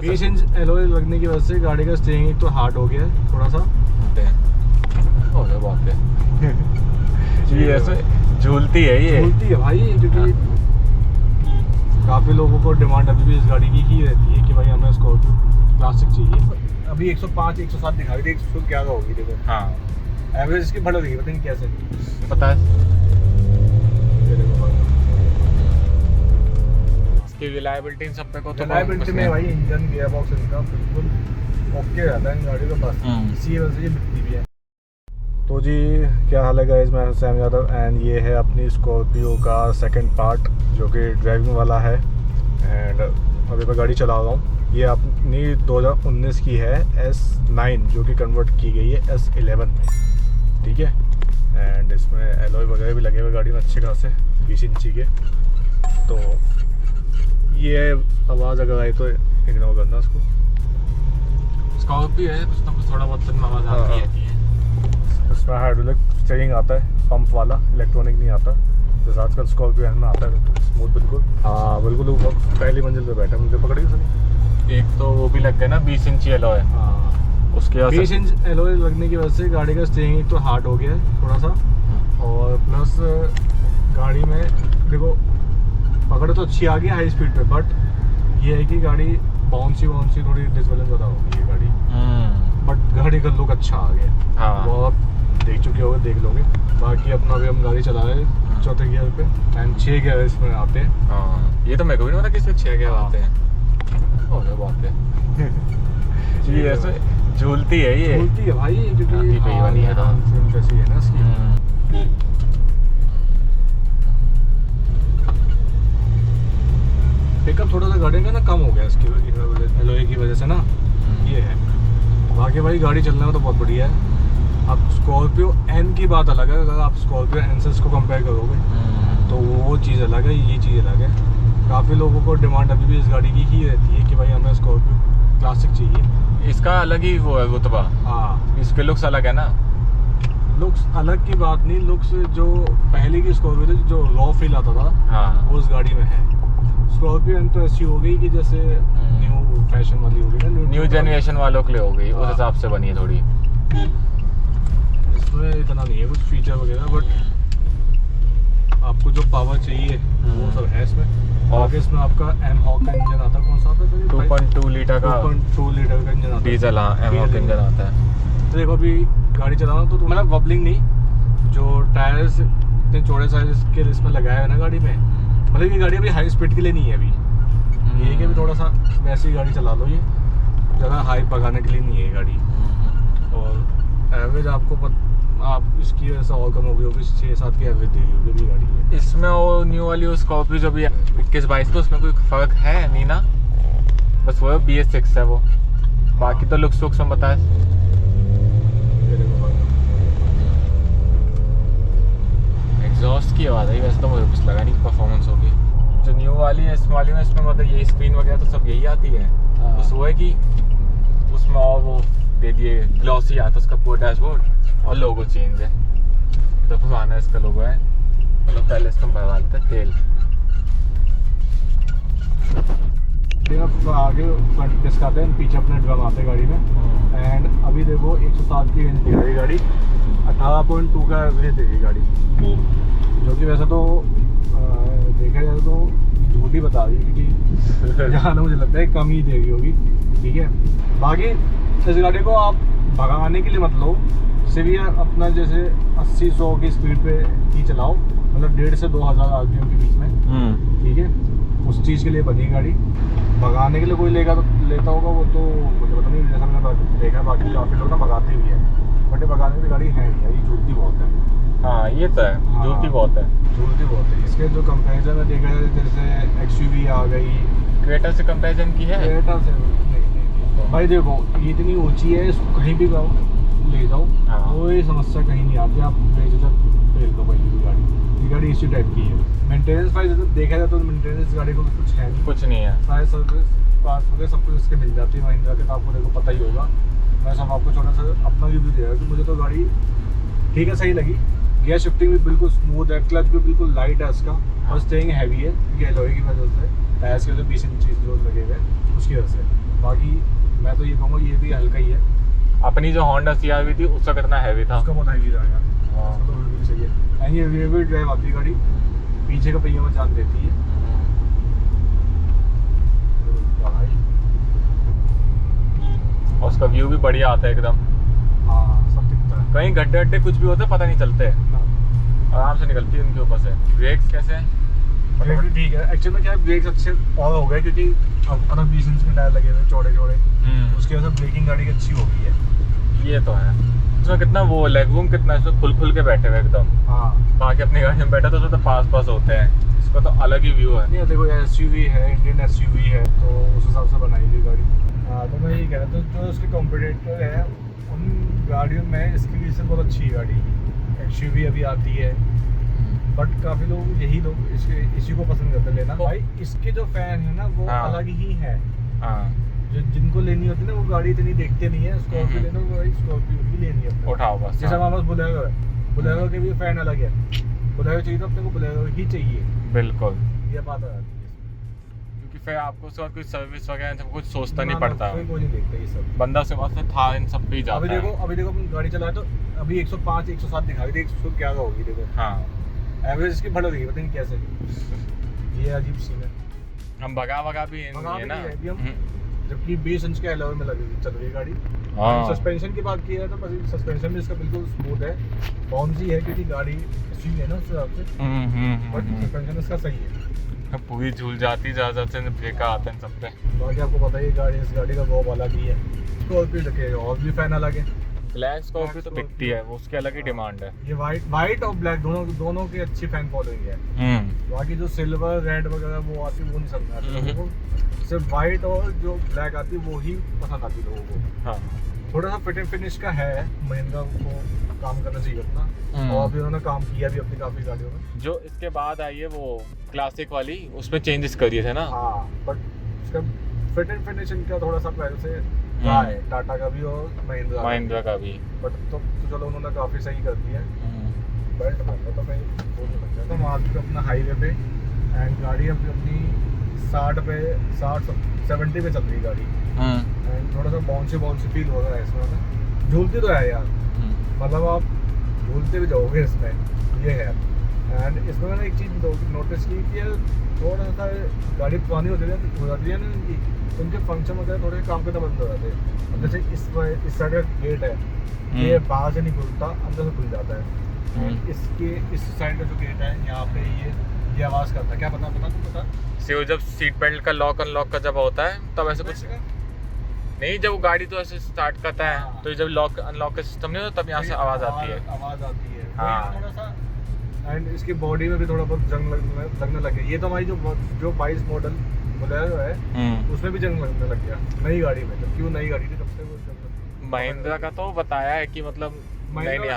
20 inch alloy लगने की वजह से गाड़ी का स्टीयरिंग एक तो हार्ड हो गया है थोड़ा सा। हो गया बात है। ये ऐसे झूलती है, ये झूलती है भाई, क्योंकि काफ़ी लोगों को डिमांड अभी भी इस गाड़ी की ही रहती है कि भाई हमें स्कॉर्पियो क्लासिक चाहिए। अभी 105 107 दिखा रही थी, 100 क्या होगी देखो। हाँ एवरेज इसकी बढ़ रही है, पता नहीं कैसे। पता है ये देखो भाई, इसकी रिलायबिलिटी सब पे को तो रिलायबिलिटी में भाई इंजन गियर बॉक्स इनका बिल्कुल ओके रहता है इन गाड़ी का, बस इसी वजह से ये बिकती भी है। तो जी क्या हाल है गाइस, मैं सैम यादव एंड ये है अपनी स्कॉर्पियो का सेकंड पार्ट जो कि ड्राइविंग वाला है। एंड अभी मैं गाड़ी चला रहा हूँ। ये अपनी 2019 की है S9 जो कि कन्वर्ट की गई है S11 में, ठीक है। एंड इसमें एलॉय वगैरह भी लगे हुए गाड़ी में अच्छे खासे 20 इंची के। तो ये आवाज़ अगर आई तो इग्नोर करना उसको। स्कॉर्पियो है, कुछ ना कुछ थोड़ा बहुत आवाज़ आती रहती है। इसमें हाइड्रोलिक स्टीयरिंग आता है, पंप वाला, इलेक्ट्रॉनिक नहीं आता जैसे आजकल स्कॉर्पियो में आता है, स्मूथ बिल्कुल। हाँ बिल्कुल, वो पहली मंजिल पे बैठा, मुझे पकड़ी उसने। एक तो वो भी लग गया ना 20 इंची एलॉय। हाँ उसके 20 इंच एलॉय लगने की वजह से गाड़ी का स्टीयरिंग एक तो हार्ड हो गया है थोड़ा सा, और प्लस गाड़ी में देखो पकड़ तो अच्छी आ गई हाई स्पीड पे, बट ये है कि गाड़ी बाउंसी थोड़ी डिसबैलेंस ज़्यादा होगी ये गाड़ी। बट गाड़ी का लुक अच्छा आ गया। हाँ। वो आप देख चुके होगे, देख लोगे। बाकी अपना अभी हम गाड़ी चला रहे हैं चौथे गियर पे एंड 6 गियर इसमें आते हैं। हाँ, ये तो मेरे को भी नहीं पता किसमें 6 गियर आते हैं। हो गया बात है। ये ऐसे झूलती है, ये झूलती है भाई, क्योंकि बनी है सेम जैसी है ना इसकी। पिकअप थोड़ा सा गाड़ी का ना कम हो गया इसकी एलॉय की वजह से ना, ये है। बाकी भाई गाड़ी चलने में तो बहुत बढ़िया है। अब स्कॉर्पियो एन की बात अलग है, अगर आप स्कॉर्पियो एन से इसको कंपेयर करोगे तो वो चीज़ अलग है, ये चीज़ अलग है। काफ़ी लोगों को डिमांड अभी भी इस गाड़ी की ही रहती है कि भाई हमें स्कॉर्पियो क्लासिक चाहिए। इसका अलग ही वो है रुतबा। हाँ, इसके लुक्स अलग है ना। लुक्स अलग की बात नहीं, लुक्स जो पहले की स्कॉर्पियो थी जो रॉ फील आता था, हाँ, वो उस गाड़ी में है। स्कॉर्पियो एन तो ऐसी हो गई कि जैसे न्यू फैशन वाली हो गई ना, न्यू जनरेशन वालों के लिए हो गई, उस हिसाब से बनी है थोड़ी। इसमें इतना नहीं है कुछ फीचर वगैरह, बट आपको जो पावर चाहिए वो सब है इसमें। और इसमें आपका एम हॉक का इंजन आता है, कौन सा आता है? 2.2 लीटर का 2.2 लीटर का इंजन आता है, डीजल। हाँ, एम हॉक इंजन आता है। तो देखो अभी गाड़ी चलाना तो मतलब वबलिंग नहीं, जो टायर्स इतने चौड़े साइज के इसमें लगाए हुए ना गाड़ी में, मतलब ये गाड़ी अभी हाई स्पीड के लिए नहीं है अभी। ये कि अभी थोड़ा सा वैसी गाड़ी चला लो, ये ज़्यादा हाई भगाने के लिए नहीं है ये गाड़ी। और एवरेज आपको आप इसकी वजह से और कम हो गई होगी, 6-7 की एवरेज देगी होगी भी गाड़ी है। इसमें वो न्यू वाली स्कॉर्पियो जो भी 21-22 तो उसमें कोई फ़र्क है नहीं ना, बस वो BS6 है वो। बाकी तो लुक्स में बताए। एग्जॉस्ट की आवाज़ आई, वैसे तो मुझे कुछ लगा नहीं परफॉर्मेंस होगी। जो न्यू वाली है इस वाली में, इसमें मतलब यही स्क्रीन वगैरह तो सब यही आती है। बस वो है कि उसमें और वो दे दिए ग्लॉसी आता है उसका पूरा डैशबोर्ड, और लोगो चेंज है। तो पुराना इसका लोगो है, मतलब पहले इसको भरवा लेते तेल। आगे फ्रंट डिस्क आते हैं, पीछे अपने ड्रम आते हैं गाड़ी में। एंड अभी देखो 107 की रेंज दे रही गाड़ी, 18.2 का एवरेज देगी गाड़ी, जो कि वैसे तो देखा जाए तो झूठी बता रही है, क्योंकि जहाँ मुझे लगता है कम ही देगी होगी, ठीक है। बाकी इस गाड़ी को आप भगाने के लिए मत लो, सिर्फ ये अपना जैसे 80-100 की स्पीड पे ही चलाओ, मतलब 1.5 से 2000 RPM के बीच में, ठीक है। उस चीज़ के लिए बनी गाड़ी। भगाने के लिए कोई लेगा तो लेता होगा, वो तो मुझे पता नहीं, जैसा मैंने देखा है बाकी काफ़ी लोग ना भगाते भी हैं, बट ये भगाने की गाड़ी है नहीं, ये झूलती बहुत है। हाँ ये तो है, झूलती बहुत है, झूलती बहुत है। इसके जो कंपैरिजन में देखा जाए, जैसे XUV आ गई, क्रेटा से कंपैरिजन की है। क्रेटा से नहीं भाई, देखो ये इतनी ऊंची है, इसको कहीं भी ले जाओ, कोई समस्या कहीं नहीं आती, आप बेझिझक फेल दो कहीं भी गाड़ी। ये गाड़ी इसी टाइप की है। मेंटेनेंस वाइज देखा जाए तो मेंटेनेंस गाड़ी को कुछ है नहीं, कुछ नहीं है। सारे सर्विस पास वगैरह सब कुछ इसके मिल जाती है महिंद्रा के, तो आपको देखो पता ही होगा। मैं सब आपको छोटा सा अपना रिव्यू दे रहा हूँ कि मुझे तो गाड़ी ठीक है, सही लगी। गियर शिफ्टिंग भी बिल्कुल स्मूथ है, क्लच भी बिल्कुल लाइट है इसका, और स्टीयरिंग हैवी है क्योंकि एलॉय की वजह से, टायर्स के वजह से 20 इंच जो लगे हुए उसकी वजह से। बाकी मैं तो ये कहूँगा ये भी हल्का ही है। अपनी जो होंडा CR-V थी उसका कितना हैवी था। उसका बहुत हैवी था यार। हाँ। उसका तो बिल्कुल सही है। एंड ये रियर व्हील ड्राइव आती है गाड़ी, पीछे का पहियों में जान देती है भाई। और उसका व्यू भी बढ़िया आता है एकदम। हाँ सब दिखता है। कहीं गड्ढे अड्डे कुछ भी होते पता नहीं चलते, आराम से निकलती है उनके ऊपर से। ब्रेक्स कैसे हैं? ब्रेक भी ठीक है। एक्चुअली में क्या है, ब्रेक्स अच्छे और हो गए क्योंकि अब 20 इंच के टायर लगे हुए चौड़े चौड़े, उसकी वजह से ब्रेकिंग गाड़ी की अच्छी हो गई है। ये तो है। इसमें कितना वो लेग रूम कितना, इसमें खुल के बैठे हुए एकदम। हाँ बाकी अपनी गाड़ी में बैठा तो उसमें तो पास होते हैं, इसका तो अलग ही व्यू है। नहीं देखो SUV है, इंडियन SUV है, तो उस हिसाब से बनाई गई गाड़ी। हाँ तो मैं ये कह रहा था जो उसके कॉम्पिटिटर है उन गाड़ियों में इसकी वजह से बहुत अच्छी गाड़ी SUV अभी आती है, बट काफ़ी लोग यही लोग इसी को पसंद करते हैं लेना। भाई इसके जो फैन है ना वो हाँ। अलग ही है। हाँ जो जिनको लेनी होती है ना वो गाड़ी इतनी देखते नहीं है, स्कॉर्पियो लेना वो भाई स्कॉर्पियो ही लेनी है। उठाओ बस। जैसे हमारे पास बोलेरो है, बोलेरो के भी फैन अलग है। बोलेरो चाहिए तो अपने को बोलेरो ही चाहिए। बिल्कुल, ये बात आ जाती है। क्योंकि फिर आपको उसके बाद कोई सर्विस वगैरह सब कुछ सोचता ना, नहीं ना, पड़ता। कोई नहीं देखता ये सब। बंदा से बाद से था इन सब पे ही जाता अभी है। देखो अपन गाड़ी चलाए तो अभी 105 107 दिखा रही थी, 111 होगी देखो। हाँ एवरेज इसकी बढ़ रही है, पता नहीं कैसे। ये अजीब सीन है। हम भगा भी भगा है भी ना। नहीं है अभी हम। जबकि 20 इंच के अलॉय में लगी चल रही है गाड़ी। हाँ। सस्पेंशन की बात की है तो सस्पेंशन भी इसका बिल्कुल स्मूथ है, बाउंसी है क्योंकि गाड़ी SUV है ना उस हिसाब से, बट सस्पेंशन इसका सही है। पूरी झूल जाती ज्यादा से ब्रेका आते हैं सब पे। बाकी आपको पता ही है इस गाड़ी का वो अलग ही है। स्कॉर्पियो लगे और भी फैन अलग है। ब्लैक स्कॉर्पियो तो बिकती है, वो उसकी अलग ही डिमांड है। ये वाइट और ब्लैक दोनों की अच्छी फैन फॉलोइंग है। बाकी जो सिल्वर रेड वगैरह वो आती है वो नहीं समझ आती लोगों को। सिर्फ वाइट और जो ब्लैक आती है वो ही पसंद आती है लोगों को। हाँ। थोड़ा सा फिट एंड फिनिश का है, महिंद्रा को काम करना चाहिए अपना, और भी उन्होंने काम किया भी अपनी काफी गाड़ियों में। जो इसके बाद आई है वो क्लासिक वाली, उसमें चेंजेस करिए थे ना। हाँ बट इसका फिट एंड फिनिश इनका थोड़ा सा पहले से रहा है, टाटा का भी और महिंद्रा का भी। बट तो चलो उन्होंने काफी सही कर दिया है। बेल्ट मारना तो मैं वो नहीं लग जाता। हम आज भी अपना हाईवे पे एंड गाड़ी अपनी 70 पे चल रही है गाड़ी, एंड थोड़ा सा बाउंसी फील हो रहा है इसमें ना। झूलती तो है यार, मतलब आप झूलते भी जाओगे इसमें, ये है। एंड इसमें मैंने एक चीज़ नोटिस की कि यार थोड़ा सा गाड़ी पुरानी हो जाती है ना इनकी, उनके फंक्शन वगैरह थोड़े काम करना बंद हो जाते हैं। अब जैसे इस साइड का गेट है, ये बाहर से नहीं खुलता, अंदर से खुल जाता है। इसके इस साइड का जो गेट है यहाँ पे ये आवाज़ करता है। क्या पता से जब सीट बेल्ट का लॉक अनलॉक का जब होता है तब ऐसे कुछ नहीं, जब वो गाड़ी तो ऐसे स्टार्ट करता है तो जब लॉक अनलॉक का सिस्टम नहीं होता तब यहाँ से आवाज़ आती है। हाँ। थोड़ा सा एंड इसकी बॉडी में भी थोड़ा बहुत जंग लगने लग गया। ये तो हमारी जो 22 मॉडल बोलेरो है उसमें भी जंग लगने लग गया नई गाड़ी में, जबकि वो नई गाड़ी थी तब से वो जंग। महिंद्रा का तो बताया है कि मतलब नहीं।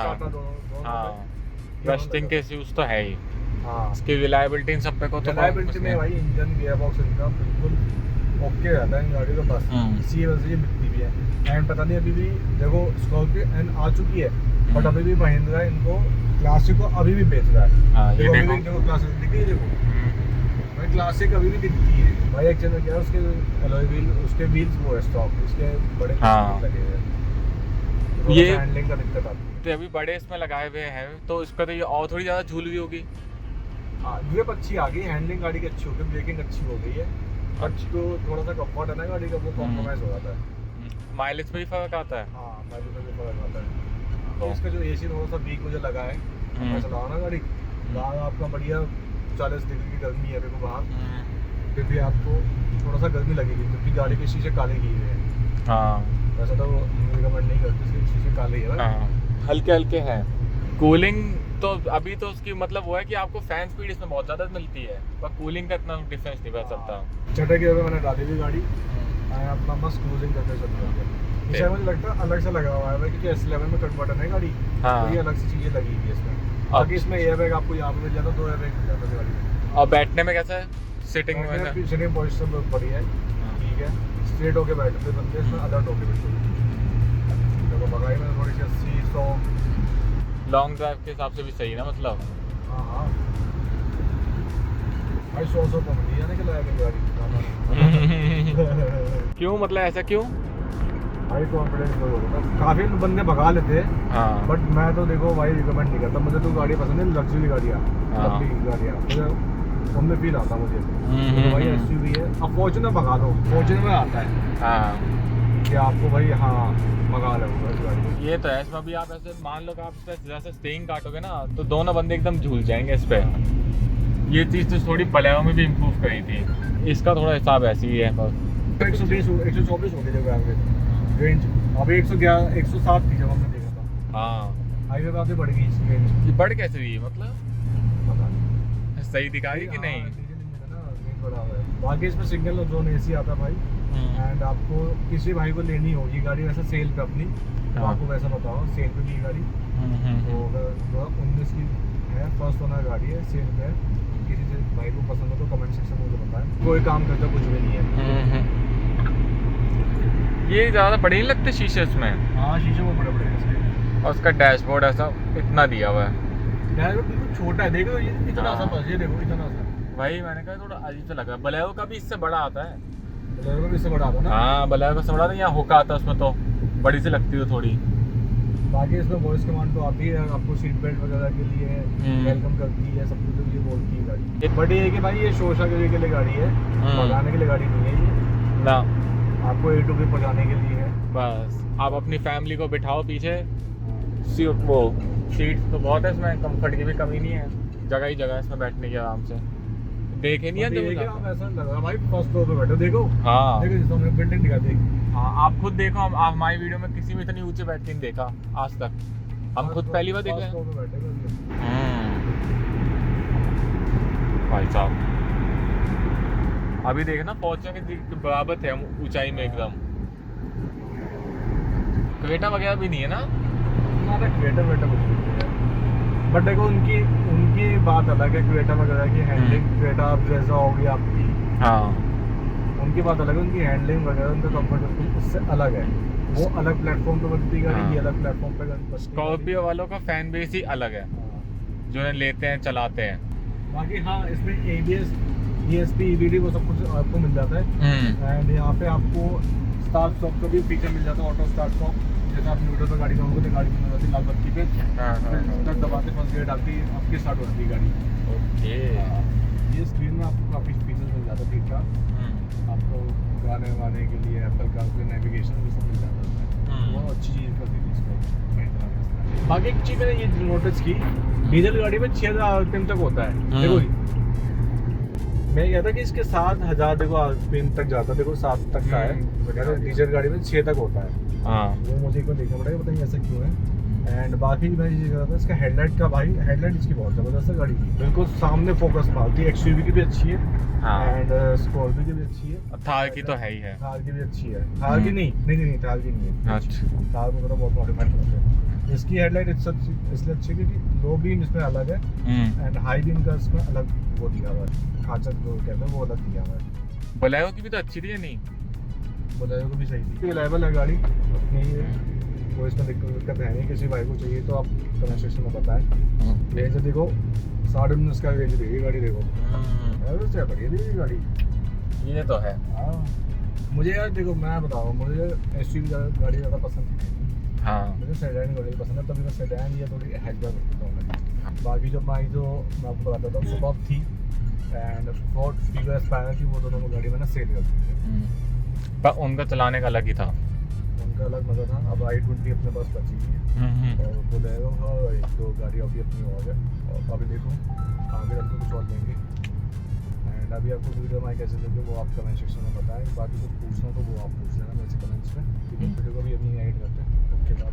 हाँ रस्टिंग के इश्यूज तो है ही। हाँ इसकी रिलायबिलिटी इन सब पे को तो रिलायबिलिटी में भाई इंजन गियर बॉक्स इनका बिल्कुल ओके रहता है इन गाड़ी का बस। इसी वजह से ये बिकती भी है। एंड पता नहीं अभी भी देखो स्कॉर्पियो एंड आ चुकी है, बट अभी भी महिंद्रा इनको क्लासिक को अभी भी बेच रहा है। देखो अभी भी देखो क्लासिक दिख रही है, देखो भाई क्लासिक अभी भी दिखती है भाई। एक्चुअली में क्या है उसके अलॉय व्हील, उसके व्हील्स वो है स्टॉक, इसके बड़े लगे हुए हैं, ये हैंडलिंग का दिक्कत आती है। तो अभी बड़े इसमें लगाए हुए हैं तो इसका तो ये और थोड़ी ज़्यादा झूल भी होगी। हाँ ग्रिप अच्छी आ गई, हैंडलिंग गाड़ी की अच्छी हो गई, ब्रेकिंग अच्छी हो गई है, बट जो थोड़ा सा कंफर्ट है ना गाड़ी का वो कॉम्प्रोमाइज़ हो जाता है। माइलेज में भी फर्क आता है। हाँ माइलेज में भी फर्क आता है। तो इसका जो AC थोड़ा सा वीक मुझे लगा है, मैं चलाओ ना गाड़ी बाहर आपका बढ़िया 40 डिग्री की गर्मी है देखो बाहर, फिर भी आपको थोड़ा सा गर्मी लगेगी क्योंकि गाड़ी के शीशे काले किए हुए हैं। हाँ वैसे तो रिकमेंड नहीं करते, इसके शीशे काले ही है। हाँ हल्के हल्के हैं। कूलिंग तो अभी तो उसकी मतलब वो है कि आपको फैन स्पीड इसमें बहुत ज़्यादा मिलती है, पर कूलिंग का इतना डिफरेंस नहीं पता चलता। छठे गियर में मैंने डाली हुई गाड़ी, अपना बस क्रूजिंग करके चल रहा है। इसे मुझे लगता है अलग से लगा हुआ है क्योंकि S11 में कन्वर्टर है गाड़ी, तो ये अलग से चीज़ें लगी हुई है इसमें। बाकी इसमें एयरबैग आपको यहाँ पे मिल जाता, 2 एयरबैग मिल जाता है गाड़ी में। और बैठने में कैसा है? सीटिंग में सीटिंग पोजीशन बहुत बढ़िया है, ठीक है। स्ट्रेट होके बैठते बंदे इसमें, अलर्ट होके बैठते। देखो बगाई में थोड़ी सी 80-100 लॉन्ग ड्राइव के हिसाब से भी सही ना मतलब। हाँ भाई 100 कम नहीं है ना कि लाया गाड़ी क्यों, मतलब ऐसा क्यों? भाई कॉन्फिडेंस लो होता, काफ़ी बंदे भगा लेते हैं। हाँ बट मैं तो देखो भाई रिकमेंड नहीं करता, मुझे तो गाड़ी पसंद है लग्जरी गाड़ियाँ, हाँ। गाड़ियाँ मुझे उनमें फील आता मुझे। तो भाई SUV है, अब फॉर्च्यूनर भगा दो, फॉर्च्यूनर में आता है हाँ, कि आपको भाई हाँ भगा लो इस गाड़ी को। ये तो है। इसमें भी आप ऐसे मान लो कि आप इस पे जैसे स्टेइंग काटोगे ना तो दोनों बंदे एकदम झूल जाएंगे इस पे। ये चीज़ तो थोड़ी बलेरो में भी इम्प्रूव करी थी, इसका थोड़ा हिसाब ऐसे ही है बस। 120 124 हो गई जब एवरेज रेंज, अभी 111 107 थी जब हमने देखा था। हाँ, हाईवे पे आते बढ़ गई इसकी रेंज, ये बढ़ कैसे रही है, मतलब पता नहीं सही दिखा रही कि नहीं? हाँ, डीजल इंजन है ना, रेंज बढ़ा हुआ है। बाकी इसमें सिंगल जोन AC आता है भाई। एंड आपको किसी भाई को लेनी हो ये गाड़ी वैसे सेल पे अपनी, तो हाँ। आपको वैसा बताओ सेल पे की गाड़ी, तो अगर 2019 की है, फर्स्ट ओनर गाड़ी है, सेल पे है, किसी से भाई को पसंद हो तो कमेंट सेक्शन में मुझे बताएं। कोई काम करता कुछ भी नहीं है। ये ज़्यादा बड़े नहीं लगते शीशे इसमें, हाँ शीशे वो बड़े बड़े हैं इसके, और उसका डैशबोर्ड ऐसा इतना दिया हुआ है। ड्राइवर बिल्कुल छोटा है, देखो ये इतना सा, हाँ। बस ये देखो इतना सा। वही मैंने कहा थोड़ा अजीब सा लग रहा है। बलेरो का भी इससे बड़ा आता है। ड्राइवर भी इससे बड़ा आता है ना। हाँ, बलेरो का इससे बड़ा था, यहाँ होका आता है उसमें तो बड़ी सी लगती है थोड़ी। बाकी इसमें वॉइस कमांड तो आती है, आपको सीट बेल्ट वगैरह के लिए वेलकम करती है, सब कुछ ये बोलती है गाड़ी। बट ये है कि भाई ये शोशागिरी के लिए गाड़ी है, भगाने के लिए गाड़ी नहीं है ये, ना आपको A to B पहुँचाने के लिए है। बस आप अपनी फैमिली को बिठाओ पीछे, वो सीट्स तो बहुत है इसमें, कंफर्ट की भी कमी नहीं है, जगह ही जगह है इसमें बैठने की आराम से। देखे नहीं है But ये है कि तो आप ऐसा लग रहा भाई फर्स्ट फ्लोर पे बैठो, देखो हाँ देखो जिसमें हमने बिल्डिंग दिखा दी। हाँ, आप खुद देखो, हम आप हमारी वीडियो में किसी में इतनी ऊंचे बैठ के नहीं देखा आज तक, हम खुद पहली बार देख रहे हैं। फर्स्ट फ्लोर पे बैठे हुए। भाई साहब अभी देखना फॉर्च्यूनर के बराबर थे हम ऊंचाई में एकदम। क्रेटा वगैरह भी नहीं है ना? हमारा क्रिएटर वेटर कुछ नहीं है, बट देखो उनकी बात अलग है, क्रिएटर वगैरह की हैंडलिंग, क्रिएटा आप जैसा होगी आपकी, हाँ, उनकी बात अलग है, उनकी हैंडलिंग वगैरह उनका कंफर्ट उससे अलग है, वो अलग प्लेटफॉर्म पे बनती गाड़ी, हाँ। ये अलग प्लेटफॉर्म पे बनती है। स्कॉर्पियो वालों का फैन बेस ही अलग है, हाँ। जो इन्हें लेते हैं चलाते हैं। बाकी हाँ इसमें ABS ESP EBD वो सब कुछ आपको मिल जाता है। एंड यहाँ पे आपको स्टार्ट स्टॉप का भी फीचर मिल जाता है, ऑटो स्टार्ट स्टॉप, जैसे आप न्यूट्रल पर गाड़ी करोगे तो गाड़ी बंद हो जाती है लाल बत्ती पे, फिर दबाते फर्स्ट गेट आपकी स्टार्ट हो जाती है गाड़ी। ओके। ये स्क्रीन में आपको काफ़ी फीचर्स मिल जाता है ठीक ठाक, आपको गाने वाने के लिए एप्पल कार नेविगेशन भी सब मिल जाता है, बहुत अच्छी चीज़ कर दी थी इसको। बाकी एक चीज़ मैंने ये नोटिस की, डीजल गाड़ी में 6000 RPM तक होता है। देखो मैं कहता कि इसके 7000 देखो RPM तक जाता है, देखो 7 तक का है, डीजल गाड़ी में 6 तक होता है। हाँ, वो मुझे एक बार देखना पड़ेगा, पता नहीं ऐसा क्यों है। एंड बाकी मैं ये कह रहा था इसका हेडलाइट का, भाई हेडलाइट इसकी बहुत ज़बरदस्त है गाड़ी की, बिल्कुल सामने फोकस मारती है। XUV की भी अच्छी है एंड स्कॉर्पियो की भी अच्छी है, थार की तो है ही है। थार की भी अच्छी है, थार की नहीं थार की नहीं है, अच्छा, थार को बहुत मॉडिफाइड करते हैं। इसकी हेडलाइट इसलिए अच्छी है क्योंकि लो बीम इसमें अलग है एंड हाई बीम का इसमें अलग वो दिया हुआ है, खाचा जो कहते हैं वो अलग दिया हुआ है। बलेरो की भी तो अच्छी थी या नहीं? बलेरो को भी सही थी, रिलायबल है गाड़ी अपनी, वो इसमें दिक्कत है नहीं। किसी भाई को चाहिए तो आप कमेंट सेक्शन में बताएं। रेंज देखो 19.5 का रेंज देगी गाड़ी, देखो एवरेज से बढ़िया देगी गाड़ी। ये तो है। हाँ मुझे यार देखो मैं बताऊँ, मुझे SUV गाड़ी ज़्यादा पसंद है, हाँ, मुझे सेडान गाड़ी पसंद है, तभी मैं सेडान या थोड़ी हैचबैक रखता हूँ गाड़ी। बाकी जो मैं आपको बताता था सुबह थी एंड फोर्ड फीवर एस्पायर थी, वो दोनों गाड़ी मैंने सेल कर दी है। पर उनका चलाने का अलग ही था, उनका अलग मज़ा था। अब i20 अपने पास बची हुई है और बोलेगा और एक दो गाड़ी अभी अपनी हो गए, और अभी देखो आगे आपको कुछ और लेंगे। एंड अभी आपको वीडियो में कैसे लगे वो आप कमेंट सेक्शन में बताएं। बाकी कुछ पूछना तो वो आप पूछ लेना मेरे से कमेंट्स में, वीडियो को भी अभी ऐड करते हैं। Okay bye.